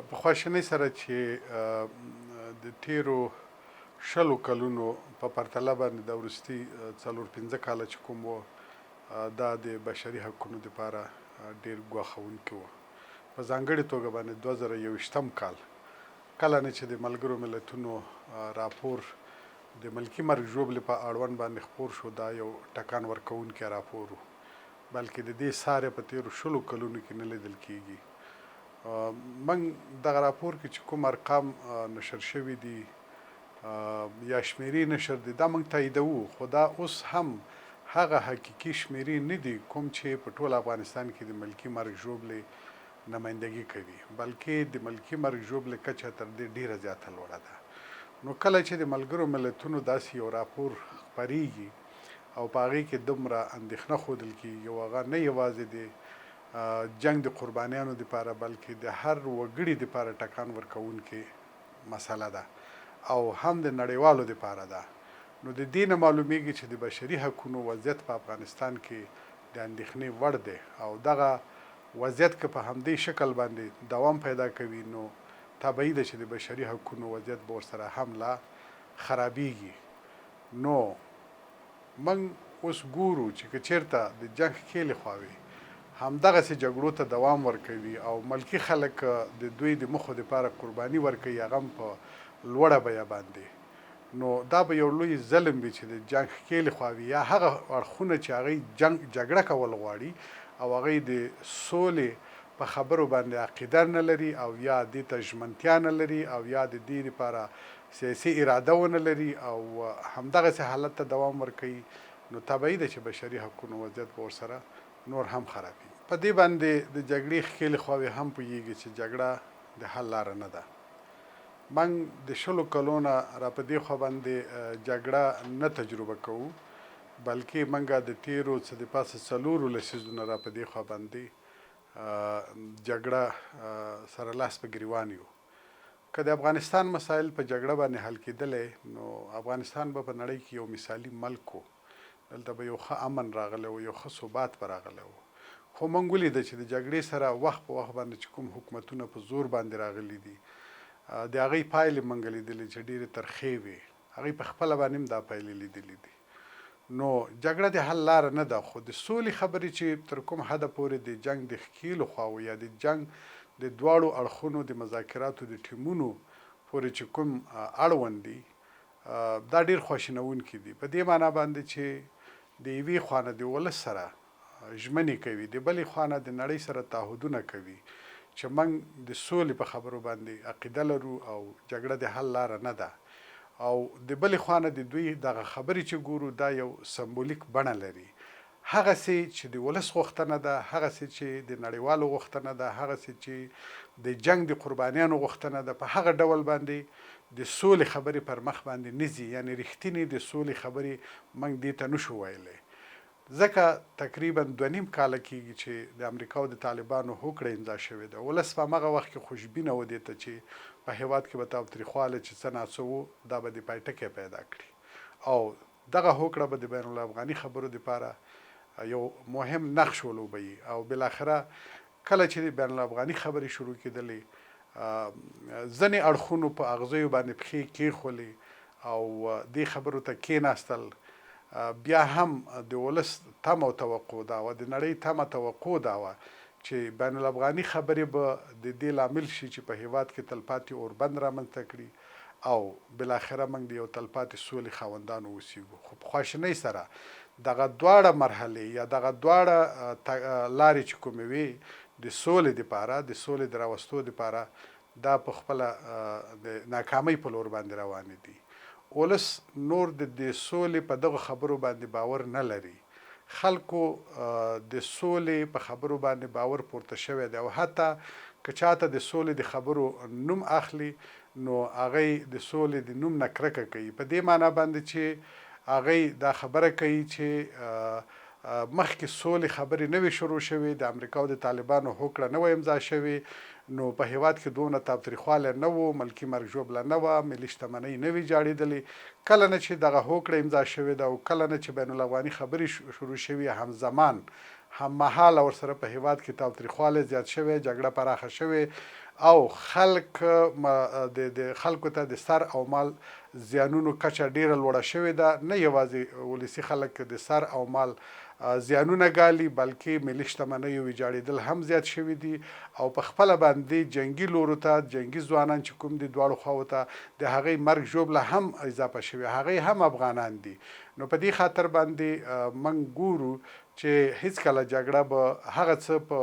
په خواشینۍ سره چې د تیرو شلو کلونو په پرتله باندې د وروستي 4-5 کاله چې کوم و دا د بشري حقونو دپاره ډېر ګواښونکي وو. په ځانګړې توګه باندې 2021 کال کله نه چې د ملګرو ملتونو راپور د ملکي مرګ ژوبلې په اړوند باندې خپور شو، دا یو ټکان ورکوونکی راپور و، بلکې د دې ساری په تیرو شلو کلونو کې نه لیدل کیږي. من دغه راپور کې چې کوم ارقام نشر شوي دي یا شمیرې نشر دي دا موږ تاییدوو، خو دا اوس هم هغه حقیقي شمیرې نه دي کوم چې په ټول افغانستان کې د ملکي مرګ ژوبلې نمایندګي کوي، بلکې د ملکي مرګ ژوبلې کچه تر دې ډیره زیاته لوړه ده. نو کله چې د ملګرو ملتونو داسې یو راپور خپریږي او په هغې کې دومره اندېښنه ښودل کېږي، او هغه نه یوازې د جنگ د قربانیانو دپاره بلکې د هر وګړي دپاره ټکان ورکوونکې مسله ده او هم د نړیوالو دپاره ده. نو د دې نه معلومیږي چې د بشري حقونو وضعیت په افغانستان کې د اندېښنې وړ دی، او دغه وضعیت که په همدې شکل باندې دوام پیدا کوي نو طبیعي ده چې د بشري حقونو وضعیت به ورسره هم لا خرابیږي. نو موږ اوس ګورو چې که چېرته د جنګ ښکېلې خواوې همدغسې جګړو ته دوام ورکوي او ملکي خلک د دوی د موخو دپاره قرباني ورکوي، هغه هم په لوړه بیه باندې، نو دا به یو لوی ظلم وي چې د جنګ ښکېلې خواوې یا هغه اړخونه چې هغوی جګړه کول غواړي او هغوی د سولې په خبرو باندې عقیده نه لري او یا دې ته ژمنتیا نه لري او یا د دې لپاره سیاسي اراده ونه لري او همدغسې حالت ته دوام ورکوي، نو طبیعي ده چې بشري حقونو وضعیت به ورسره نور هم خرابي. په دې باندې د جګړې ښکېلې خواوې هم پوهېږي چې جګړه د حل لاره نه ده. موږ د شلو کلو نه را په دې خوا باندې جګړه نه تجربه کوو، بلکې موږ د تیرو څه د پاسه 4 لسیزونه را په دې خوا باندې جګړه سره لاس په ګریوان یو. که د افغانستان مسایل په جګړه باندې حل کېدلی نو افغانستان به په نړۍ کې یو مثالي ملک و، دلته به یو ښه امن راغلی و، یو ښه ثبات به راغلی و. خو موږ ولیده چې د جګړې سره وخت په وخت باندې چې کوم حکومتونه په زور باندې راغلي دي د هغوی پایلې موږ لیدلې چې ډېرې ترخې وې، هغوی په خپله باندې هم دا پایلې لیدلې دي. نو جګړه د حل لاره نه ده، خو د سولې خبرې چې تر کوم حده پورې د جنگ د ښکېلو خواوو یا د جنگ د دواړو اړخونو د مذاکراتو د ټیمونو پورې چې کوم اړوند دي دا ډېر خواشینونکي دي، په دې معنا باندې چې د یوې خوا نه د ولس سره ژمنې کوي، د بلې خوا نه د نړۍ سره تعهدونه کوي چې موږ د سولې په خبرو باندې عقیده لرو او جګړه د حل لاره نه ده، او د بلې خوا نه د دوی دغه خبرې چې ګورو دا یو سمبولیک بڼه لري، هغسې چې د ولس غوښتنه ده، هغسې چې د نړیوالو غوښتنه ده، هغسې چې د جنگ د قربانیانو غوښتنه ده، په هغه ډول باندې د سولې خبرې پر مخ باندې نه ځي، یعنې رښتینې د سولې خبرې موږ دې ته نشو ویلی. ځکه تقریبا 2.5 کاله کېږي چې د امریکا او د طالبانو هوکړه امضا شوې ده. ولس په همغه وخت کې خوشبینه و دې ته چې په هېواد کې به تاوتریخوالی چې څه ناڅه و دا به د پای ټکی پیدا کړي او دغه هوکړه به د بین الافغاني خبرو دپاره یو مهم نقش ولوبوي، او بالاخره کله چې د بین الافغاني خبرې شروع کېدلې ځینې اړخونو په اغزیو باندې پښې کېښولې او دې خبرو ته کېناستل، بیا هم د ولس تمه او توقع دا وه، د نړۍ تمه توقع دا وه چې بین الافغاني خبرې به د دې لامل شي چې په هېواد کې تلپاتې اوربند رامنځته کړي او بالاخره موږ د یو تلپاتې سولې خاوندان اوسیږو. خو په خواشینۍ سره دغه دواړه مرحلې یا دغه دواړه لارې چې کومې وې د سولې دپاره، د سولې د راوستو دپاره دا په خپله د ناکامۍ په لور باندې روانې دي. ولس نور د سولې په دغه خبرو باندې باور نه لري، خلکو د سولې په خبرو باندې باور پورته شوی دی او حتی که چاته د سولې د خبرو نوم اخلي نو هغوی د سولې د نوم نه کرکه کوي، په دې معنا باندې چې هغوی دا خبره کوي چې مخکې سولې خبرې نه وې شروع شوې، د امریکا او د طالبانو هوکړه نه وه امضا شوې، نو په هېواد کې دونه تاوتریخوالی نه و، ملکي مرګ ژوبله نه وه، ملي شتمنۍ نه وې جاړېدلې. کله نه چې دغه هوکړه امضا شوې ده او کله نه چې بین الافغاني خبرې شروع شوي، همزمان هم مهاله ورسره په هېواد کې تاوتریخوالی زیات شوی، جګړه پراخه شوې او خلک د خلکو ته د سر او مال زیانونو کچه ډیره لوړه شوې ده. نه یوازې ولسي خلک د سر او مال زیانونه ګالي بلکې ملي شتمنیو ویجاړېدل هم زیات شوي دي او په خپله باندې جنګي لورو ته جنګي ځوانان چې کوم دي دواړو خواو ته د هغې مرګ ژوبله هم اضافه شوې، هغې هم افغانان دي. نو په دې خاطر باندې موږ ګورو چې هیڅکله جګړه به هغه څه په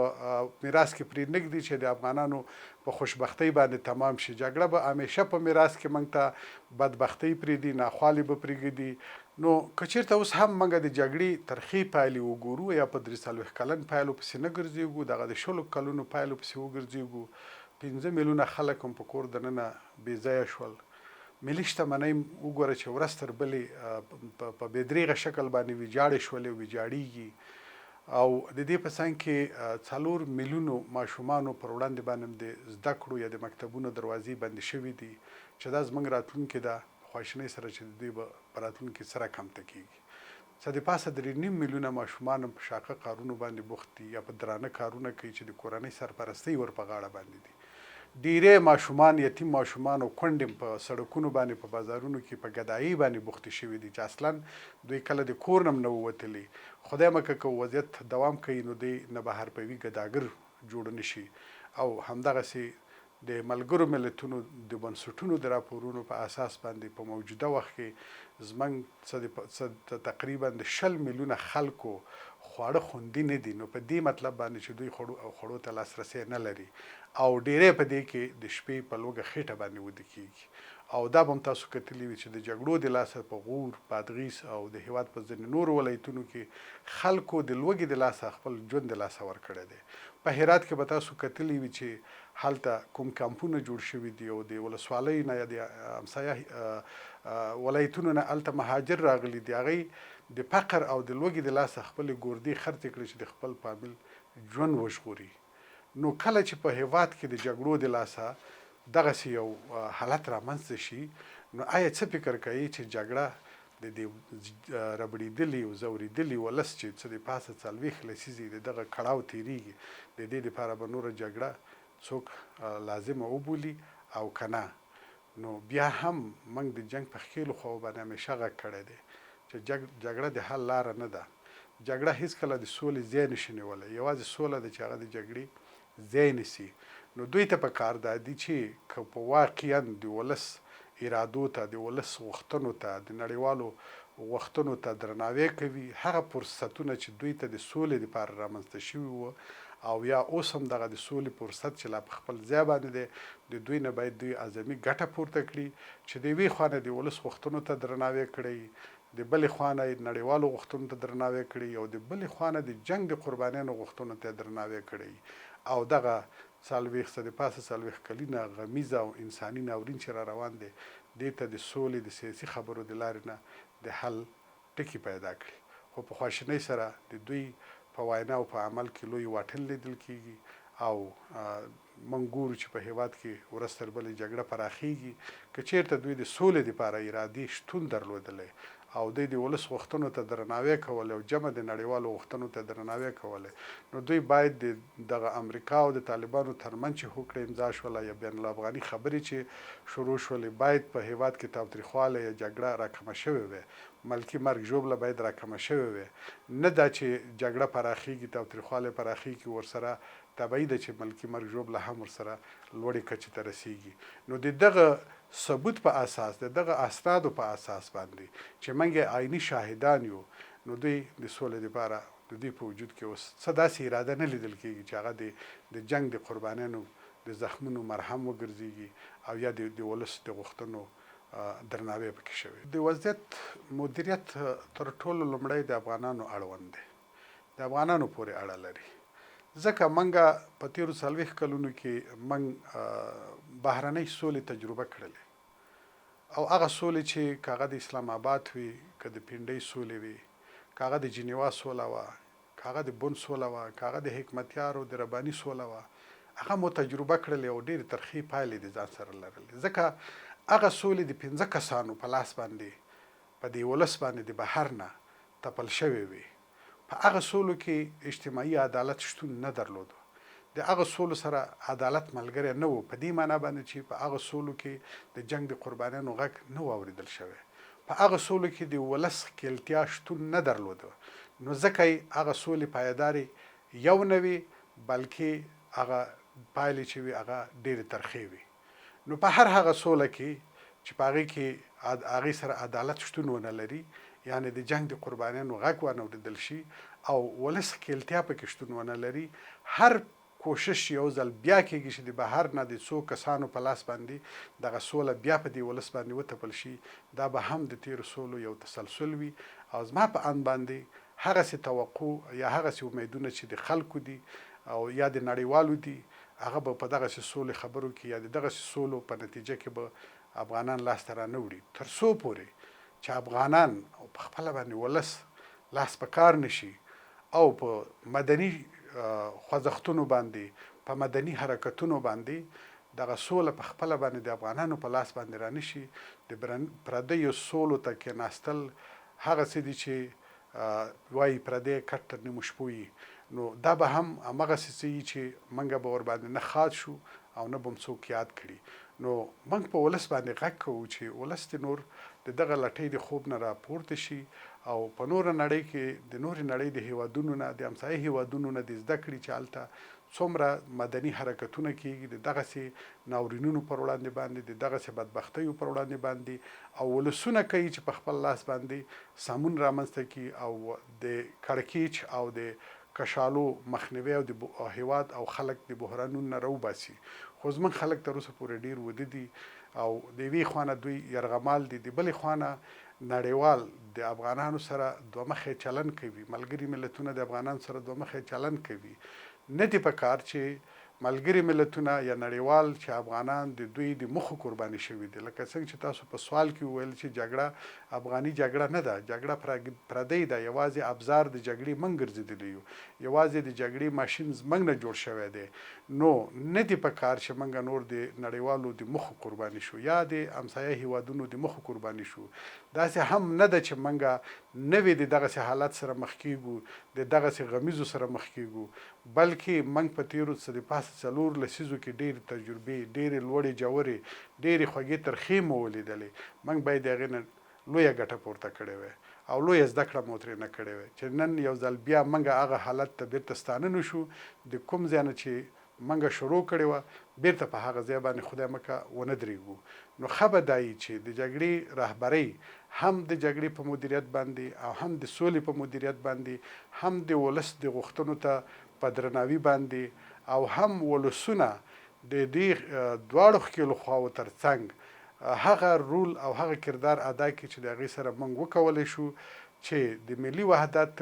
میراث کې پرې نږدي چې د افغانانو په خوشبختۍ باندې تمام شي. جګړه به همیشه په میراث کې موږ ته بدبختۍ پرېږدي، ناخوالې به پرېږدي. نو که چېرته اوس هم موږ د جګړې ترخې پایلې وګورو یا په 43 کلن پایلو پسې نه ګرځېږو، دغه د 20 کلونو پایلو پسې وګرځېږو، 15 میلیونه خلک هم په کور دننه بې ځایه شول. ملي شتمنۍ وګوره چې ورځ تر بلې په بې دریغه شکل باندې ویجاړې شولې او ویجاړېږي. او د دې په څنګ کې 4 میلیونو ماشومانو پر وړاندې باندې د زده کړو یا د مکتبونو دروازې بندې شوي دي چې دا زموږ راتلونکې ده په خواشینۍ سره چې د دوی به په راتلونکي سره کمته کېږي. څه د پاسه 3.5 میلیونه ماشومان هم په شاقه کارونو باندې بوخت دي یا په درانه کارونه کوي چې د کورنۍ سرپرستۍ ور په غاړه باندې دي. ډیری ماشومان یتیم ماشومان او کونډې په سړکونو باندې په بازارونو کې په ګدایي باندې بوختې شوي دي چې اصلا دوی کله د کور نه هم نه ووتلي. خدای مکه که وضعیت دوام کوي نو دی نه به حرفوي ګداګر جوړ نه شي. او همدغسې د ملګرو ملتونو د بنسټونو د راپورونو په اساس باندې په موجوده وخت کې زموږ تقریبا د 20 میلیونه خلکو خواړه خوندي نه دي. نو په دې مطلب باندې چې دوی خوړو ته لاسرسی نه لري او ډیری په دې کې د شپې په لوږه خېټه باندې وده کېږي. او دا به هم تاسو کتلي وي چې د جګړو د لاسه په غور، بادغیس او د هیواد په ځینې نورو ولایتونو کې خلکو د لوږې د لاسه خپل ژوند د لاسه ورکړی دی. په هرات کې به تاسو کتلي وي چې هلته کوم کمپونه جوړ شوي دي او د ولسوالۍ نه یا د همسایه ولایتونو نه هلته مهاجر راغلي دي. هغوی د فقر او د لوږې د لاسه خپلې ګردې خرڅې کړي چې د خپل فامیل ژوند وژغوري. نو کله چې په هیواد کې د جګړو د لاسه دغسې یو حالت رامنځته شي نو آیا څه فکر کوي چې جګړه د دې ربړېدلي او ځورېدلي ولس چې څه د پاسه 40 لسیزې د دغه کړاو تېرېږي د دې دپاره به نوره جګړه څوک لازمه وبولي او که نه. نو بیا هم موږ د جنګ په ښکېلو خواو باندې همیشه غږ کړی دی چې جګړه د حل لاره نه ده. جګړه هیڅکله د سولې ځای نشي نیولی، یوازې سوله ده چې هغه د جګړې ځای نیسي. نو دوی ته په کار دا دي چې که په واقعا د ولس ارادو ته، د ولس غوښتنو ته، د نړیوالو غوښتنو ته درناوی کوي، هغه فرصتونه چې دوی ته د سولې لپاره رامنځته شوي وو او یا اوس هم دغه د سولې فرصت چې لا په خپل ځای باندې دی د دوی نه باید دوی اعظمي ګټه پورته کړي چې د یوې خوا نه د ولس غوښتنو ته درناوی کړی، د بلې خوا نه نړیوالو غوښتنو ته درناوی کړي او د بلې خوا نه د جنګ د قربانیانو غوښتنو ته درناوی کړی. او دغه 40 کلینه غمیزه او انساني ناورین چې را روان دی دې ته د سولې د سیاسي خبرو د لارې نه د حل ټکي پیدا کړي. خو په خواشینۍ سره د دوی په وینا او په عمل کې لوی واټن لیدل کېږي او موږ ګورو چې په هیواد کې ورځ تر بلې جګړه پراخېږي. که چېرته دوی د سولې دپاره ارادې شتون درلودلی او دوی د ولس غوښتنو ته درناوی کولی او جمع د نړیوالو غوښتنو ته درناوی کولی نو دوی باید دغه امریکا او د طالبانو ترمنځ چې هوکړه امضا شوله یا بین الافغاني خبرې چې شروع شولې باید په هیواد کې تاوتریخوالی یا جګړه راکمه شوې وي، ملکي مرګ ژوبله باید راکمه شوې وي. نه دا چې جګړه پراخېږي، تاوتریخوالی پراخېږي، ورسره طبیعي ده چې ملکي مرګ ژوبله هم ورسره لوړې کچې ته رسېږي. نو د دغه ثبوت په اساس، د دغه اسنادو په اساس باندې چې موږ عیني شاهدان یو نو دوی د سولې لپاره د دوی په وجود کې اوس څه داسې اراده نه لیدل کېږي چې هغه د جنګ د قربانیانو د زخمونو مرهم وګرځېږي او یا د ولس د غوښتنو درناوی پکې شوی. د وضعیت مدیریت تر ټولو لومړی د افغانانو اړوند دی، د افغانانو پورې اړه لري. ځکه موږ په تېرو 40 کلونو کې موږ بهرنۍ سولې تجربه کړلې او هغه سولې چې که هغه د اسلام آباد وي، که د پنډۍ سولې وي، که هغه د جنیوا سوله وه، که هغه د بن سوله وه، که هغه د حکمتیارو د رباني سوله وه، هغه مو تجربه کړلې او ډېرې ترخې پایلې د ځان سره لرلې. ځکه هغه سولې د 15 کسانو په لاس باندې په دې ولس باندې د بهر نه تپل شوې وي. په هغه سولو کې اجتماعي عدالت شتون نه درلودو. د د هغه سولو سره عدالت ملګری نه و، په دې معنا باندې چې په هغه سولو کې د جنگ د قربانیانو غږ نه و اورېدل شوی، په هغه سولو کې د ولس ښکیلتیا شتون نه درلوده، نو ځکه یې هغه سولې پایدارې یو نه وي، بلکې هغه پایلې چې وي هغه ډېرې ترخې وي. نو په هر هغه سوله کې چې په هغې کې هغې سره عدالت شتون ونه لري، یعنې د جنگ د قربانیانو غږ وانه اورېدل شي او ولس ښکیلتیا پکې شتون ونه لري، هر کوشش یو ځل بیا کېږي چې د بهر نه د څو کسانو په لاس باندې دغه سوله بیا په دې ولس باندې وتپل شي، دا به هم د تیرو سولو یو تسلسل وي. او زما په اند باندې هغسې توقع یا هغسې امیدونه چې د خلکو دي او یا د نړیوالو دي، هغه به په دغسې سولې خبرو کې یا د دغسې سولو په نتیجه کې به افغانان لاسته رانه وړي، تر څو پورې چې افغانان په خپله باندې ولس لاس په کار نشي او په مدني خوځښتونو باندې، په مدني حرکتونو باندې دغه سوله په خپله باندې د افغانانو په لاس باندې رانشي، د پردیو سولو ته کېناستل هغه څه دي چې وایي پردی کټ تر نیمو شپو وي. نو دا به هم همغسې څه وي چې موږ به ورباندې نه خاط شو او نه به هم څوک یاد کړي. نو موږ په ولس باندې غږ کوو چې ولس د نور د دغه لټۍ د خوب نه راپورته شي او په نوره نړۍ کې د نورې نړۍ د هیوادونو نه، د همسایه هیوادونو نه د زده کړي چې هلته څومره مدني حرکتونه کېږي د دغسې ناورینونو پر وړاندې باندې، د دغسې بدبختیو پر وړاندې باندې، او ولسونه کوي چې په خپل لاس باندې سامون رامنځته کړي او د کړکېچ او د کشالو مخنیوي او د هیواد او خلک د بحرانونو نه راوباسي. خو زموږ خلک تر اوسه پورې ډېر وده دي او د یوې خوا نه دوی یرغمال دي، د بلې خوا نه نړیوال د افغانانو سره دوه مخی چلن کوي، ملګري ملتونه د افغانانو سره دوه مخی چلن کوي. نه دي په کار چې ملګري ملتونه یا نړیوال چې افغانان د دوی د مخو قرباني شوي دي، لکه څنګه چې تاسو په سوال کې وویل چې جګړه افغاني جګړه نه ده، جګړه پردی ده، یوازې ابزار د جګړې موږ ګرځېدلی یو، یوازې د جګړې ماشین زموږ نه جوړ شوی دی. نو نه دي په کار چې موږ نور د نړیوالو د مخو قرباني شو یا د همسایه هیوادونو د مخو قرباني شو. داسې هم نه ده چې موږ نوې د دغسې حالت سره مخ کېږو، د دغسې غمیزو سره مخ کېږو، بلکې موږ په تیرو څه د پاسه 4 لسیزو کې ډېرې تجربې، ډېرې لوړې جوړې، ډېرې خوږې ترخې مو ولیدلې. موږ باید د هغې نه لویه ګټه پورته کړې وای او لویه زده کړه مو ترې نه کړې وای چې نن یو ځل بیا موږ هغه حالت ته بیرته ستانه نه شو، د کوم ځای نه چې موږ شروع کړې وه بیرته په هغه ځای باندې خدای مکه ونه درېږو. نو ښه به دا وي چې د جګړې رهبرۍ هم د جګړې په مدیریت باندې او هم د سولې په مدیریت باندې، هم د ولس د غوښتنو ته په درناوي باندې، او هم ولسونه د دې دواړو ښکېلو خواو تر څنګ هغه رول او هغه کردار ادا کړي چې د هغې سره موږ وکولی شو چې د ملي وحدت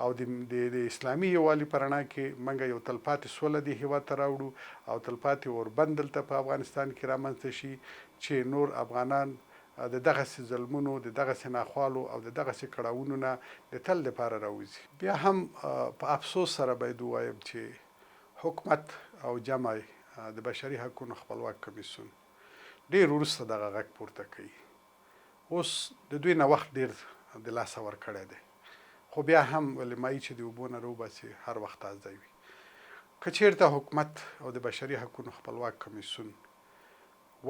او د اسلامي یووالي په رڼا کې موږ یو تلپاتې سوله دې هېواد ته راوړو او تلپاتې اوربند دلته په افغانستان کې رامنځته شي چې نور افغانان د دغسې ظلمونو، د دغسې ناخوالو او د دغسې کړاوونو نه د تل لپاره راوځي. بیا هم په افسوس سره باید ووایم چې حکومت او جمع د بشري حقونو خپلواک کمیسیون ډېر وروسته دغه غږ پورته کوي. اوس د دوی نه وخت ډېر د لاسه ورکړی دی، خو بیا هم ولې مایي چې د اوبو نه راوباسي هر وخت تازه وي. که چېرته حکومت او د بشري حقونو خپلواک کمیسیون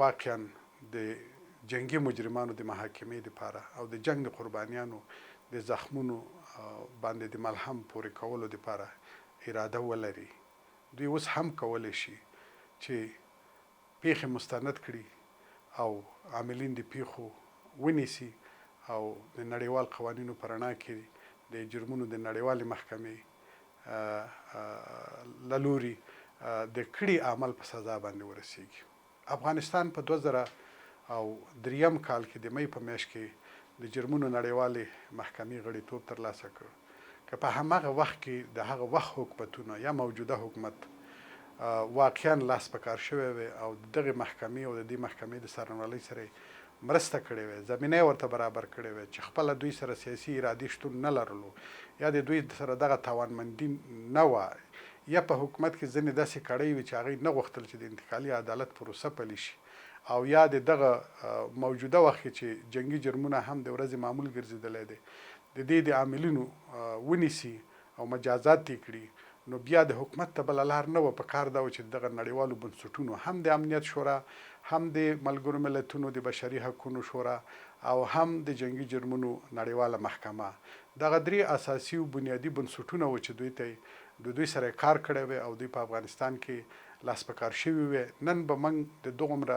واقعا د جنگي مجرمانو د محاکمې دپاره او د جنگ د قربانیانو د زخمونو باندې د ملهم پورې کولو دپاره اراده ولري، دوی اوس هم کولی شي چې پیښې مستند کړي او عاملین د پیښو ونیسي او د نړیوال قوانینو په رڼا کې د جرمونو د نړیوالې محکمې له لوري د کړي عمل په سزا باندې ورسیږي. افغانستان په 2003 کال کې د مۍ په میاشت کې د جرمونو نړیوالې محکمې غړیتوب ترلاسه کړ. که په هماغه وخت کې د هغه وخت حکومتونه یا موجوده حکومت واقعا لاس په کار شوی وی او دغه محکمې او د دې محکمې د څارنوالۍ سره مرسته کړې وی، زمینه ورته برابر کړې وی چې خپله دوی سره سیاسي ارادې شتون نه لرلو یا د دوی سره دغه توانمندي نه وه، یا په حکومت کې ځینې داسې کړۍ وي چې هغوی نه غوښتل چې د انتقالي عدالت پروسه پلي شي، او یا د دغه موجوده وخت چې جنگي جرمونه هم د ورځې معمول ګرځېدلی دی د دې د عاملینو ونیسي او مجازات یې کړي، نو بیا د حکومت ته بله لار نه وه، په کار دا و چې دغه نړیوالو بنسټونو هم د امنیت شورا، هم د ملګرو ملتونو د بشري حقونو شورا او هم د جنگي جرمونو نړیواله محکمه، دغه درې اساسي او بنیادي بنسټونه و چې دوی سره کار کړی وی او دوی په افغانستان کې لاس په کار شوي وي. نن به موږ د دومره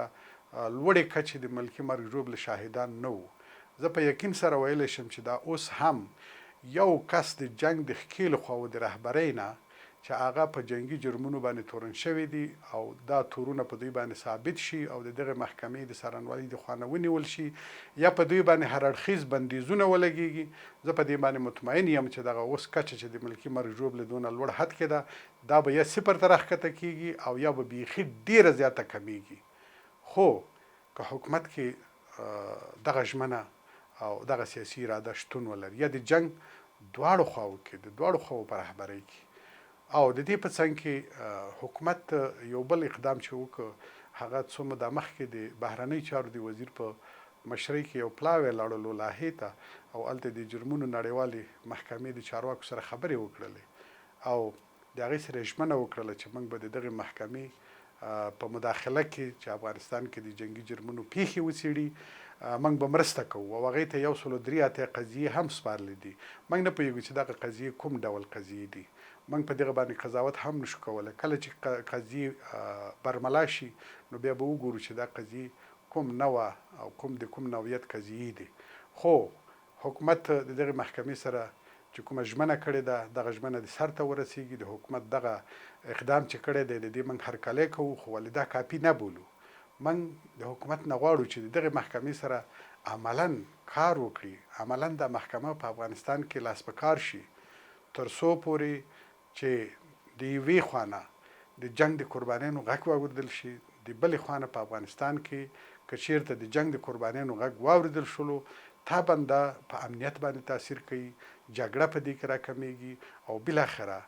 لوړې کچې د ملکي مرګ ژوبلې شاهدان نه وو. زه په یقین سره ویلی شم چې دا اوس هم یو کس د جنگ د ښکېلو خواو د رهبرۍ نه چې هغه په جنگي جرمونو باندې تورن شوي دي او دا تورونه په دوی باندې ثابت شي او د دغه محکمې د څارنوالۍ د خوا نه ونیول شي یا په دوی باندې هر اړخیز بندیزونه ولګېږي، زه په دې باندې مطمئن یم چې دغه اوس کچه چې د ملکي مرګ ژوبلې دونه لوړ حد کې ده، دا به یا صفر ته راښکته کېږي او یا به بیخي ډېره زیاته کمیږي. خو که حکومت کې دغه ژمنه او دغه سیاسي اراده شتون ولري یا د جنگ دواړو خواو کې د دواړو خواو په رهبرۍ کې او د دې په څنګ کې حکومت یو بل اقدام چې وکړ هغه څو موده مخکې د بهرنۍ چارو د وزیر په مشرۍ کې یو پلاوی لاړلو لاهې ته او هلته د جرمونو نړیوالې محکمې د چارواکو سره خبرې وکړلې او د هغې سره یې ژمنه وکړله چې موږ به د دغې محکمې په مداخله کې چې افغانستان کې د جنگي جرمونو پیښې وڅېړي موږ به مرسته کوو او هغې ته 183 قضیې هم سپارلې دي. موږ نه پوهېږو چې دغه قضیې کوم ډول قضیې دي، موږ په دغه باندې قضاوت هم نشو کولی. کله چې قضیې برملا شي نو بیا به وګورو چې دا قضیې کوم نوع او کوم نوعیت قضیې دي. خو حکومت د دغې محکمې سره چې کومه ژمنه کړې ده دغه ژمنه د سر ته ورسیږي. د حکومت دغه اقدام چې کړی دی د دې موږ هرکلی کوو، خو ولې دا کافي نه بولو. موږ د حکومت نه غواړو چې د دغې محکمې سره عملا کار وکړي، عملا دا محکمه په افغانستان کې لاس په کار شي تر څو پورې چې د یوې خوا نه د جنگ د قربانیانو غږ واورېدل شي، د بلې خوا نه په افغانستان کې که چېرته د جنگ د قربانیانو غږ واورېدل شلو طبعا دا په امنیت باندې تاثیر کوي، جګړه په دې کې راکمیږي او بالاخره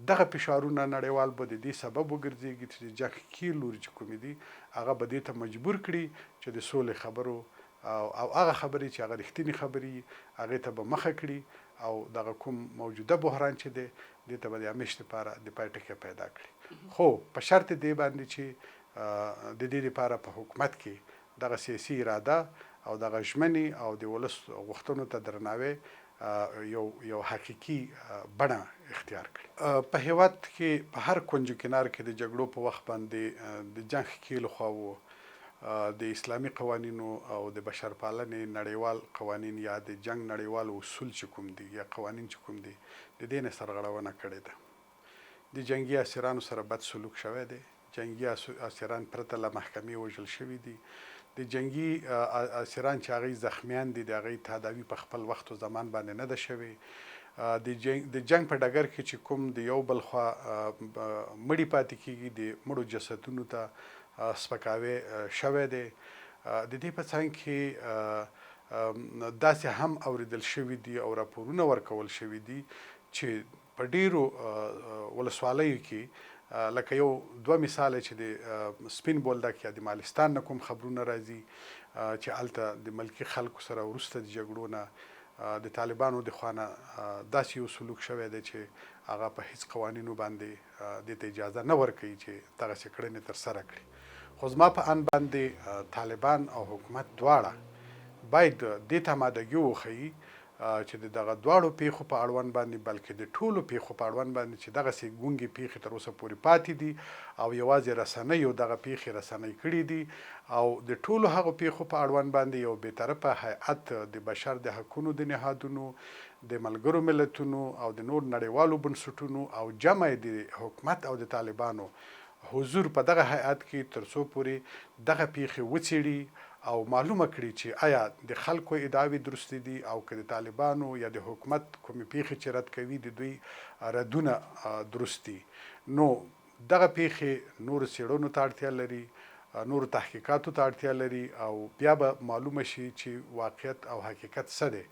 دغه فشارونه نړیوال به د دې سبب وګرځېږي چې د جنګ ښې لوري چې کومې دي هغه به دې ته مجبور کړي چې د سولې خبرو او هغه خبرې چې هغه رښتینې خبرې هغې ته به مخه کړي او دغه کوم موجوده بحران چې دی دې ته به د همیش لپاره د پای ټکی پیدا کړي. خو په شرط دې باندې چې د دې لپاره په حکومت کې دغه سیاسي اراده او دغه ژمنې او د ولس غوښتنو ته درناوی یو حقیقي بڼه اختیار کړي. په هیواد کې په هر کنج کنار کې د جګړو په وخت باندې د جنګ ښکېلو خواوو د اسلامي قوانینو او د بشرپالنې نړیوال قوانین یا د جنگ نړیوال اصول چې کوم دي یا قوانین چې کوم دي د دې نه سرغړونه کړې ده. د جنگي اسیرانو سره بد سلوک شوی دی، جنگي اسیران پرته له محکمې وژل شوي دي، د جنگي اسیران چې هغوی زخمیان دي د هغوی تداوي په خپل وخت و زمان باندې نه ده شوې. د جنگ په ډګر کې چې کوم د یو بل خوا مړي پاتې کېږي د مړو جسدونو ته سپکاوی شوی دی. د دې په څنګ کې داسې هم اورېدل شوي دي او راپورونه ورکول شوي دي چې په ډیرو ولسوالیو کې لکه یو دوه مثاله چې د سپین بولدک یا د مالستان نه کوم خبرونه راځي چې هلته د ملکي خلکو سره وروسته د جګړو نه د طالبانو د خوا نه داسې یو سلوک شوی دی چې هغه په هیڅ قوانینو باندې دې ته اجازه نه ورکوي چې دغسې کړنې ترسره کړي. خو زما په ان باندې طالبان او حکومت دواړه باید دې ته آمادګي وښیي چې د دغه دواړو پیښو په اړوند باندې بلکې د ټولو پیښو په اړوند باندې چې دغسې ګونګې پیښې تر اوسه پورې پاتې دي او یوازې رسنیو دغه پیښې رسنۍ کړي دي او د ټولو هغو پیښو په اړوند باندې یو بېطرفه هیئت د بشر د حقونو د نهادونو د ملګرو ملتونو او د نور نړیوالو بنسټونو او جمع د حکومت او د طالبانو حضور په دغه هیئت کې تر څو پورې دغه پیښې وڅېړي او معلومه کړي چې آیا د خلکو ادعاوې درستې دي او که د طالبانو یا د حکومت کومې پیښې چې رد کوي د دوی ردونه درست دي. نو دغه پیښې نورو څېړنو ته اړتیا لري، نورو تحقیقاتو ته اړتیا لري او بیا به معلومه شي چې واقعیت او حقیقت څه دی.